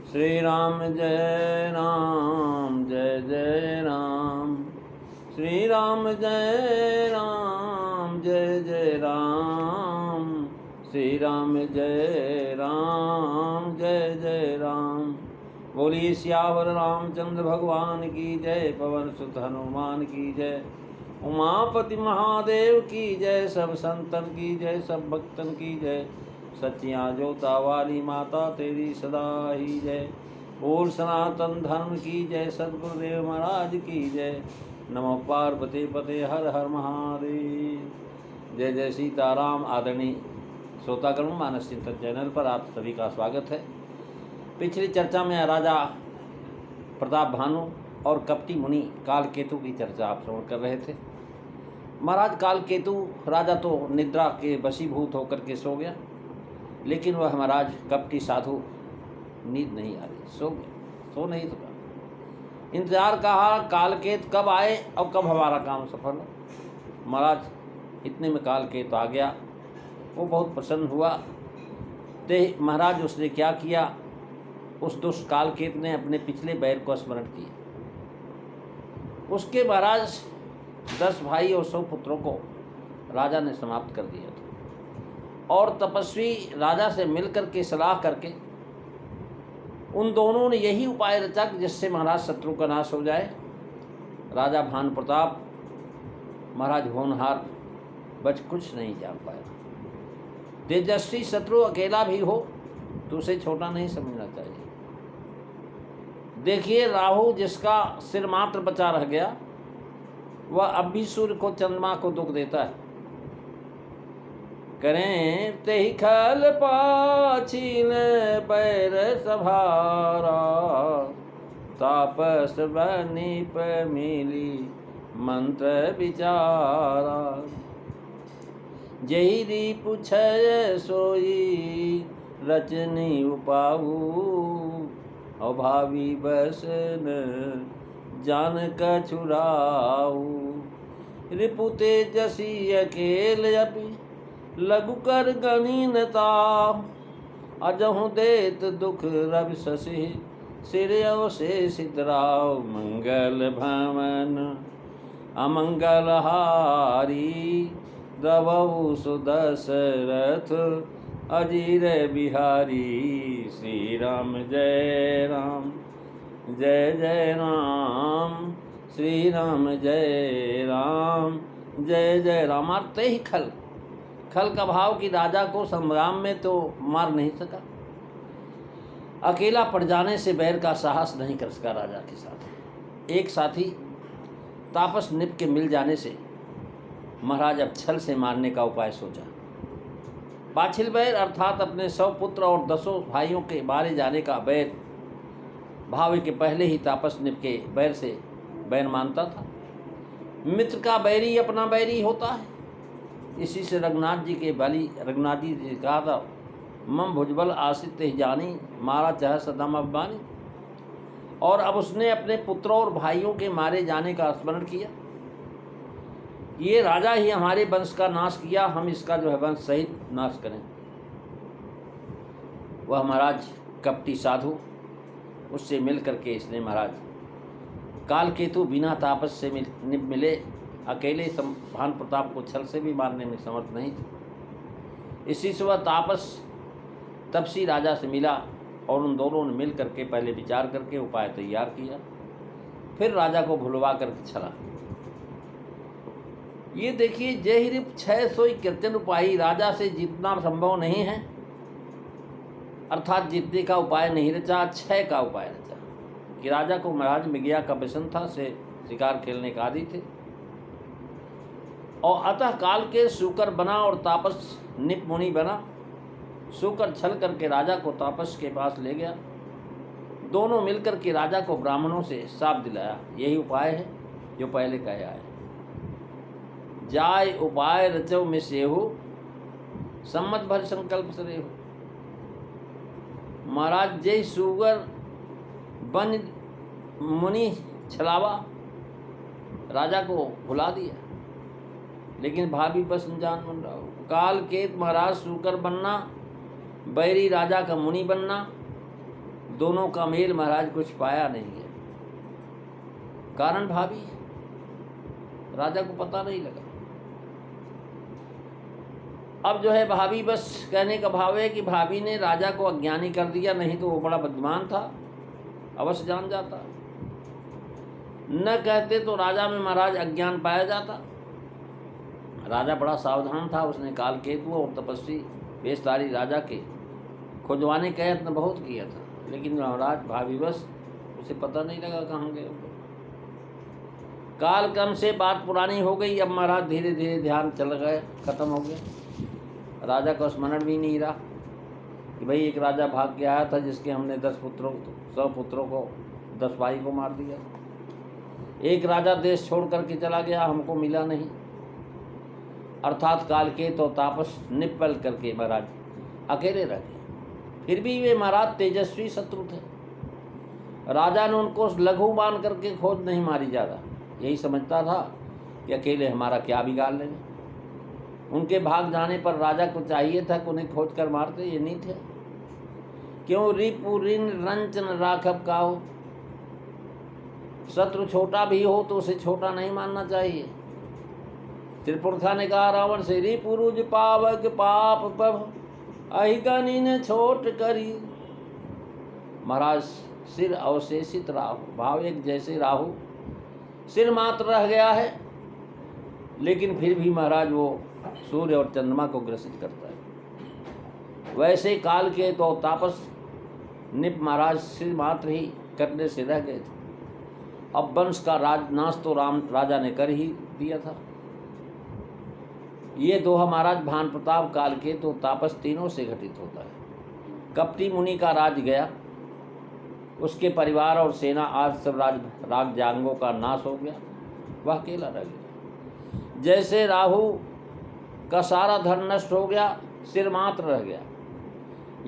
श्री राम जय राम जय जय राम। श्री राम जय राम जय जय राम। श्री राम जय राम जय जय राम। बोलिए सियावर रामचंद्र भगवान की जय। पवन सुत हनुमान की जय। उमापति महादेव की जय। सब संतन की जय, सब भक्तन की जय। सच्चियाँ जोता वाली माता तेरी सदा ही जय। बोल सनातन धर्म की जय। सद्गुरुदेव महाराज की जय। नमो पार्वती पते हर हर महादेव। जय जय सीताराम। आदरणीय श्रोतागण, मानस चिंतन चैनल पर आप सभी का स्वागत है। पिछली चर्चा में राजा प्रताप भानु और कपटी मुनि कालकेतु की चर्चा आप श्रवण कर रहे थे। महाराज कालकेतु राजा तो निद्रा के वशीभूत होकर के सो गया, लेकिन वह महाराज कपटी साधु नींद नहीं आ रही, सो गया, सो नहीं सका। इंतजार कहा कालकेत कब आए और कब हमारा काम सफल हो। महाराज इतने में कालकेत आ गया। वो बहुत प्रसन्न हुआ। ते महाराज उसने क्या किया, उस दुष्ट कालकेत ने अपने पिछले बैर को स्मरण किया। उसके महाराज 10 भाई और 100 पुत्रों को राजा ने समाप्त कर दिया था, और तपस्वी राजा से मिलकर के सलाह करके उन दोनों ने यही उपाय रचा कि जिससे महाराज शत्रु का नाश हो जाए। राजा भानु प्रताप महाराज होनहार बच कुछ नहीं जान पाया। तेजस्वी शत्रु अकेला भी हो तो उसे छोटा नहीं समझना चाहिए। देखिए, राहु जिसका सिर मात्र बचा रह गया, वह अब भी सूर्य को चंद्रमा को दुख देता है। करें तेहि खल पाछिल बैर सभारा। तापस बनीप मिली मंत्र विचारा। जही रीपु छय सोई रचनी उपाऊ। अभावी बसन जान कछुराऊ। रिपु तेजसी अकेल अपि लघु कर गणीनता। अजहु देत दुख रवि शशि सिर अवशेषित राव। मंगल भवन अमंगल हारी। द्रवहु सुदशरथ अजीर बिहारी। श्री राम जय राम जय जय राम। श्री राम जय राम जय जय राम। मारते ही खल का भाव कि राजा को संग्राम में तो मार नहीं सका, अकेला पड़ जाने से बैर का साहस नहीं कर सका राजा के साथ। एक साथी तापस निप के मिल जाने से महाराज अब छल से मारने का उपाय सोचा। पाछिल बैर अर्थात अपने 100 पुत्र और 10 भाइयों के मारे जाने का बैर भावे के पहले ही तापस निप के बैर से बैर मानता था। मित्र का बैरी अपना बैरी होता है। इसी से रघुनाथ जी कहा था, मम भुजबल आश्रित ही जानी मारा चाह सदम अबानी। और अब उसने अपने पुत्रों और भाइयों के मारे जाने का स्मरण किया। ये राजा ही हमारे वंश का नाश किया, हम इसका जो है वंश सहित नाश करें। वह महाराज कपटी साधु, उससे मिल करके इसने महाराज कालकेतु बिना तापस से मिले अकेले भानु प्रताप को छल से भी मारने में समर्थ नहीं थे। इसी से वह तापस तपसी राजा से मिला और उन दोनों ने मिल करके पहले विचार करके उपाय तैयार किया, फिर राजा को भुलवा करके छला। ये देखिए, जय रिप 600 कीर्तन उपाय राजा से जितना संभव नहीं है, अर्थात जितने का उपाय नहीं रचा, 6 का उपाय रचा। कि राजा को महाराज मिगिया का व्यसन था, से शिकार खेलने का आदि थे, और अतः काल के सूकर बना और तापस निप मुनि बना। सूकर छल करके राजा को तापस के पास ले गया। दोनों मिलकर के राजा को ब्राह्मणों से शाप दिलाया। यही उपाय है जो पहले कहा है। जाय उपाय रचो में सेहु सम्मत भर संकल्प से रेहु। महाराज जय सूगर बन मुनि छलावा, राजा को भुला दिया, लेकिन भाभी बस अनजान बन रहा हो। काल केत महाराज सूकर बनना, बैरी राजा का मुनि बनना, दोनों का मेल महाराज कुछ पाया नहीं है। कारण भाभी, राजा को पता नहीं लगा। अब जो है भाभी बस कहने का भाव है कि भाभी ने राजा को अज्ञानी कर दिया, नहीं तो वो बड़ा बुद्धिमान था, अवश्य जान जाता। न कहते तो राजा में महाराज अज्ञान पाया जाता। राजा बड़ा सावधान था, उसने कालकेतु और तपस्वी वेशधारी राजा के खुजवाने का यत्न बहुत किया था, लेकिन महाराज भाभी बस उसे पता नहीं लगा कहाँ गए। काल क्रम से बात पुरानी हो गई। अब महाराज धीरे धीरे ध्यान चल गए, खत्म हो गया। राजा का स्मरण भी नहीं रहा कि भाई एक राजा भाग के आया था जिसके हमने 100 पुत्रों को 10 भाई को मार दिया। एक राजा देश छोड़ करके चला गया, हमको मिला नहीं। अर्थात कालकेत तो तापस निपल करके महाराज अकेले रह गए। फिर भी वे महाराज तेजस्वी शत्रु थे। राजा ने उनको लघु मान करके खोज नहीं मारी जा रहा, यही समझता था कि अकेले हमारा क्या बिगाड़ लेंगे। उनके भाग जाने पर राजा को चाहिए था कि उन्हें खोज कर मारते, ये नहीं थे। क्यों रिपु ऋण रंचन राघव का हो। शत्रु छोटा भी हो तो उसे छोटा नहीं मानना चाहिए। त्रिपुरखा ने कहा रावण से, रिपुरुज पावक पाप पभ अहिगनी ने छोट करी। महाराज सिर अवशेषित राहु, भाव एक जैसे राहु सिर मात्र रह गया है, लेकिन फिर भी महाराज वो सूर्य और चंद्रमा को ग्रसित करता है। वैसे काल के तो तापस निप महाराज सिर मात्र ही करने से रह गए थे। अब वंश का राजनाश तो राजा ने कर ही दिया था। ये दोहा महाराज भान प्रताप काल के तो तापस तीनों से घटित होता है। कपटी मुनि का राज गया, उसके परिवार और सेना आज सब राजजांगों का नाश हो गया, वह अकेला रह गया। जैसे राहु का सारा धन नष्ट हो गया, सिर मात्र रह गया।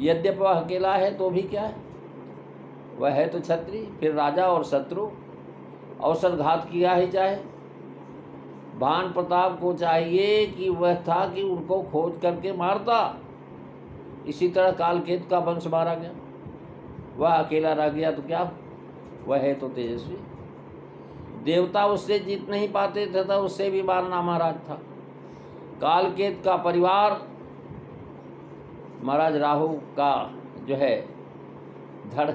यद्यपि वह अकेला है तो भी क्या है, वह है तो छत्री। फिर राजा और शत्रु अवसर घात किया ही चाहे। भान प्रताप को चाहिए कि वह था कि उनको खोज करके मारता। इसी तरह कालकेतु का वंश मारा गया, वह अकेला रह गया तो क्या, वह है तो तेजस्वी। देवता उससे जीत नहीं पाते तथा उससे भी मारना महाराज था। कालकेतु का परिवार महाराज राहु का जो है धड़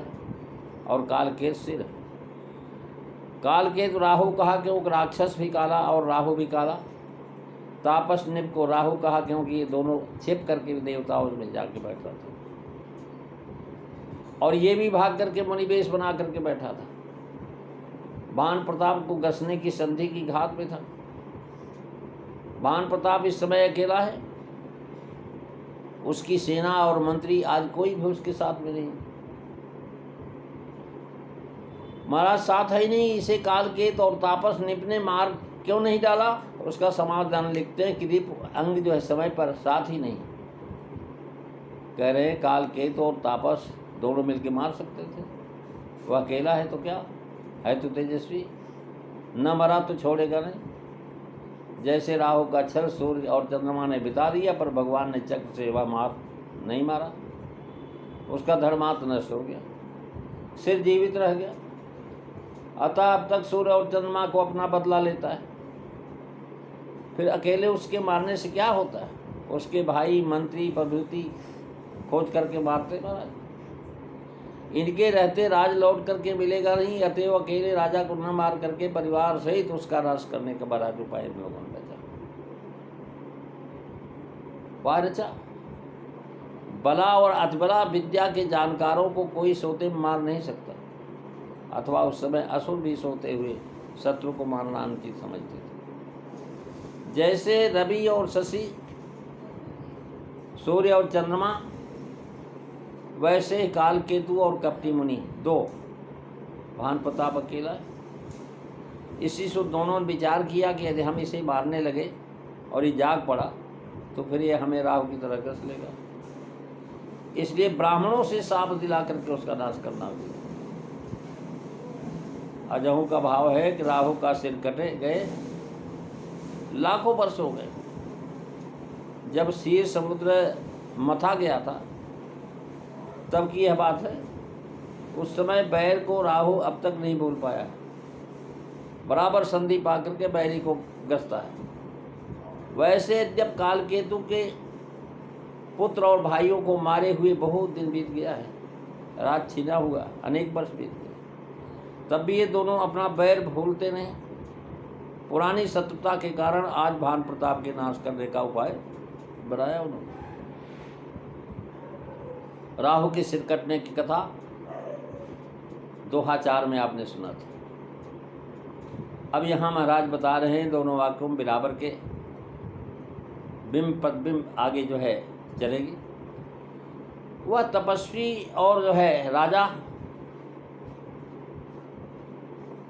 और कालकेतु सिर। कालकेतु राहु कहा क्योंकि राक्षस भी काला और राहु भी काला। तापस निप को राहु कहा क्योंकि ये दोनों छिप करके देवताओं में जाके बैठा था, और ये भी भाग करके मणिवेश बना करके बैठा था। भान प्रताप को घसने की संधि की घात में था। भान प्रताप इस समय अकेला है, उसकी सेना और मंत्री आज कोई भी उसके साथ में नहीं। महाराज साथ है ही नहीं, इसे कालकेतु और तापस निप ने मार क्यों नहीं डाला। उसका समाधान लिखते हैं कि रिप अंग जो है समय पर साथ ही नहीं। कह रहे हैं कालकेतु और तापस दोनों मिलके मार सकते थे, वह अकेला है तो क्या, है तो तेजस्वी, न मरा तो छोड़ेगा नहीं। जैसे राहु का छल सूर्य और चंद्रमा ने बिता दिया, पर भगवान ने चक्र से वह मार नहीं मारा, उसका धर्मात्म नष्ट हो गया, सिर जीवित रह गया। अतः अब तक सूर्य और चंद्रमा को अपना बदला लेता है। फिर अकेले उसके मारने से क्या होता है, उसके भाई मंत्री प्रभृति खोज करके मारते महाराज। इनके रहते राज लौट करके मिलेगा नहीं, अतएव अकेले राजा को न मार करके परिवार सहित उसका नाश करने का बड़ा उपाय हम लोगों ने रचा। बला और अतबला विद्या के जानकारों को कोई सोते मार नहीं सकता, अथवा उस समय असुर भी सोते हुए शत्रु को मारना अनुचित समझते थे। जैसे रवि और शशि, सूर्य और चंद्रमा, वैसे कालकेतु और कपटी मुनि दो, भान प्रताप अकेला है। इसी से दोनों ने विचार किया कि यदि हम इसे मारने लगे और ये जाग पड़ा तो फिर ये हमें राहु की तरह ग्रस लेगा। इसलिए ब्राह्मणों से शाप दिला करके उसका नाश करना होगा। अजहू का भाव है कि राहु का सिर कटे गए लाखों वर्ष हो गए। जब क्षीर समुद्र मथा गया था तब की यह बात है। उस समय बैर को राहु अब तक नहीं भूल पाया, बराबर संधि पा करके बैरी को गसता है। वैसे जब कालकेतु के पुत्र और भाइयों को मारे हुए बहुत दिन बीत गया है, राज छीना हुआ, अनेक वर्ष बीत गए, तब भी ये दोनों अपना बैर भूलते नहीं। पुरानी शत्रुता के कारण आज भान प्रताप के नाश करने का उपाय बनाया उन्होंने। राहु के सिर कटने की कथा दोहा 4 में आपने सुना था। अब यहाँ महाराज बता रहे हैं दोनों वाक्यों में बराबर के बिंब पदबिंब आगे जो है चलेगी। वह तपस्वी और जो है राजा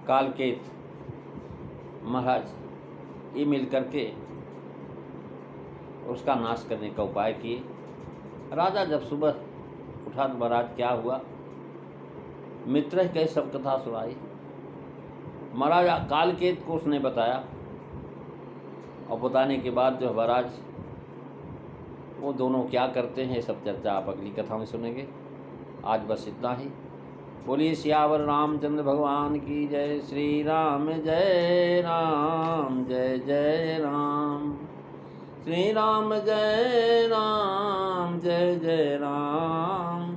कालकेत महाराज ये मिल करके उसका नाश करने का उपाय किए। राजा जब सुबह उठा तो महाराज क्या हुआ, मित्र कह सब कथा सुनाई। महाराज कालकेत को उसने बताया और बताने के बाद जो महाराज वो दोनों क्या करते हैं सब चर्चा आप अगली कथा में सुनेंगे। आज बस इतना ही। बोलिए सियावर रामचंद्र भगवान की जय। श्री राम जय राम जय जय राम। श्री राम जय राम जय जय राम।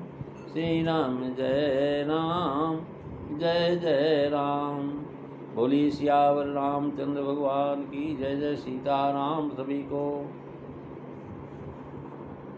श्री राम जय राम जय जय राम। बोलिए सियावर रामचंद्र भगवान की जय। जय सीताराम सभी को।